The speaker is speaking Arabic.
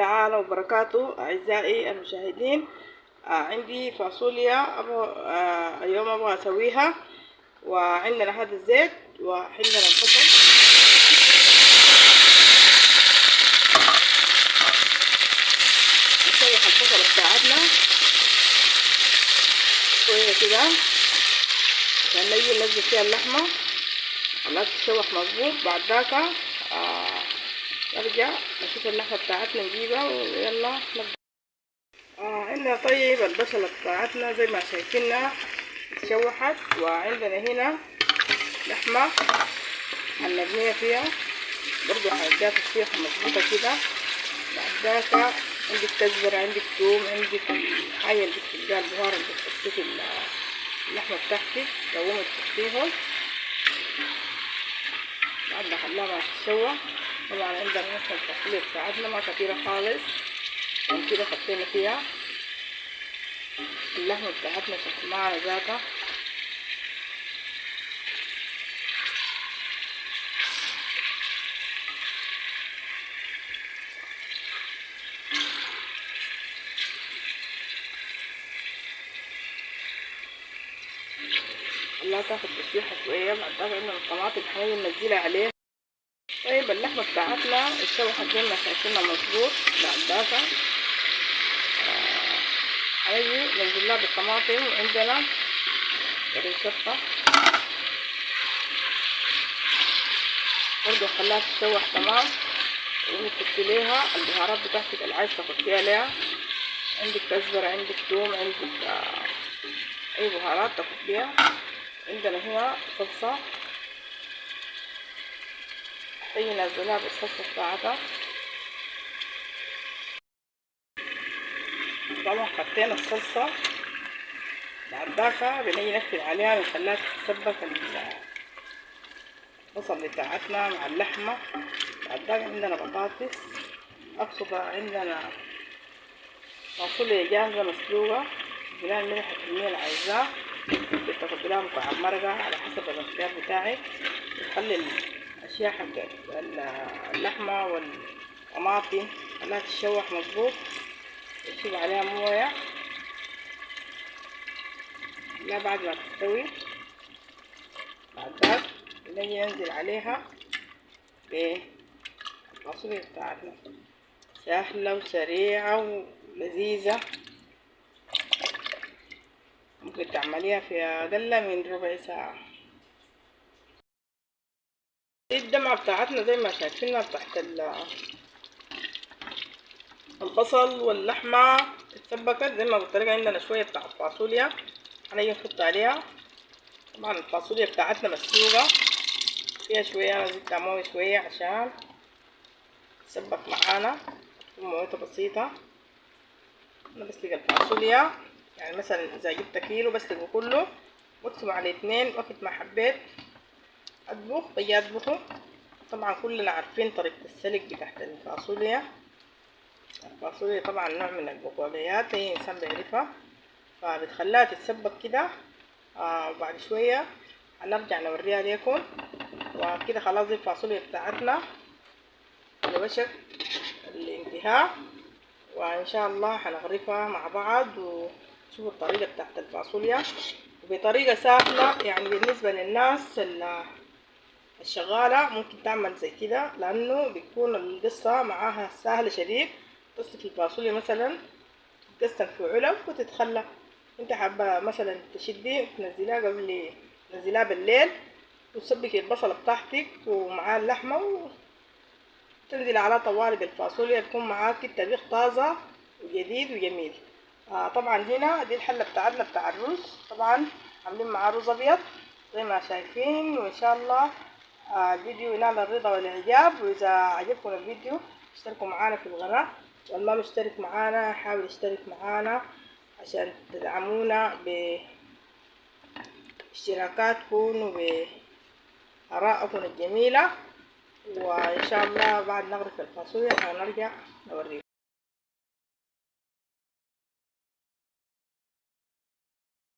تعالى وبركاته أعزائي المشاهدين. عندي فاصوليا اليوم أبغى أسويها، وعندنا هذا الزيت وعندنا البصل. نشوح البصل بتاعتنا شوية كده عشان نجي ننزل فيها اللحمة، خلاص تشوح مظبوط. بعد ذاك نرجع نشوف اللحمة بتاعتنا نجيبها ويلا نبدأ. عندنا طيب البصلة بتاعتنا زي ما شايفينها اتشوحت، وعندنا هنا لحمة هنرميها فيها برضو هنديها تشويحة مظبوطة كده. بعد ذاك عندك كزبرة، عندك ثوم، عندك الحاجة اللي بتحطيها البهار اللي بتحطيه في اللحمة بتاعتك تقومي تحطيهم. بعد ما خلاها تتشوح طبعا عندنا نحن الفاصوليا بتاعتنا ما كتيرة خالص، عشان كده حطينا فيها اللحمة بتاعتنا شكلها ذاتها. خلاها تاخد تشويحة شوية. بعد ذاك عندنا الطماطم هنيجي ننزلها عليها. طيب اللحمة بتاعتنا اتشوحت زي ما شايفينها مظبوط. بعد ذاك هنيجي ننزلها بالطماطم، وعندنا قرن شطة برضو خلاها تتشوح تمام، وتحطي ليها البهارات بتاعتك اللي عايز تحطيها عليها. عندك كزبرة، عندك ثوم، عندك اي بهارات تحطيها. عندنا هنا صلصة هي نزلها بالصلصة بتاعتها. طبعا حطينا الصلصة. بعد ذاك بنيجي نقفل عليها ونخليها تتسبك البصل بتاعتنا مع اللحمة. بعد ذاك عندنا بطاطس أقصد، عندنا فاصوليا جاهزة مسلوقة بناء الملح الكمية اللي عايزاه. بتاخديها مكعب مرقة على حسب الاختيار بتاعك. تخلي الأشياء حق اللحمة والطماطم خليها تتشوح مظبوط، تشيل عليها موية لا بعد ما تستوي. بعد ذاك نجي ننزل عليها بالفاصوليا بتاعتنا، سهلة وسريعة ولذيذة. ممكن تعمليها في أقل من ربع ساعة. الدمعة بتاعتنا زي ما شايفينها تحت البصل واللحمة اتسبكت. زي ما قلت لك عندنا شوية بتاع الفاصوليا هنيجي نحط عليها. طبعا الفاصوليا بتاعتنا مسلوقة فيها شوية، انا زدت موية شوية عشان تسبك معانا، تكون مويتها بسيطة. انا بسلق الفاصوليا يعني مثلا اذا جبت كيلو بسلقه كله بقسمه على 2. وقت ما حبيت اطبخ بجي اطبخه. طبعا كلنا عارفين طريقة السلق بتاعت الفاصوليا. الفاصوليا طبعا نوع من البقوليات اي انسان بيعرفها، فبتخليها تتسبك كده. وبعد شوية هنرجع نوريها ليكم. وكده خلاص دي الفاصوليا بتاعتنا على وشك الانتهاء، وان شاء الله هنغرفها مع بعض وشوفوا الطريقة بتاعت الفاصوليا بطريقة سهلة. يعني بالنسبة للناس الشغالة ممكن تعمل زي كده، لانه بيكون القصة معاها سهلة شديد. قصة الفاصوليا مثلا تتقسم في علب وتتخلى. انت حابة مثلا تشدي تنزليها قبل تنزليها بالليل، وتسبكي البصلة بتاعتك ومعاه اللحمة وتنزلي على طوالي بالفاصوليا، تكون معاكي الطبيخ طازة وجديد وجميل. طبعا هنا دي الحلة بتاعتنا بتاع الرز، طبعا عاملين معاه رز ابيض زي ما شايفين. وان شاء الله الفيديو ينال الرضا والاعجاب. واذا عجبكم الفيديو اشتركوا معانا في القناة، واللي ما مشترك معانا حاول يشترك معانا عشان تدعمونا باشتراكاتكم وبآرائكم الجميلة. وإن شاء الله بعد نغرف الفاصوليا هنرجع نوريكم.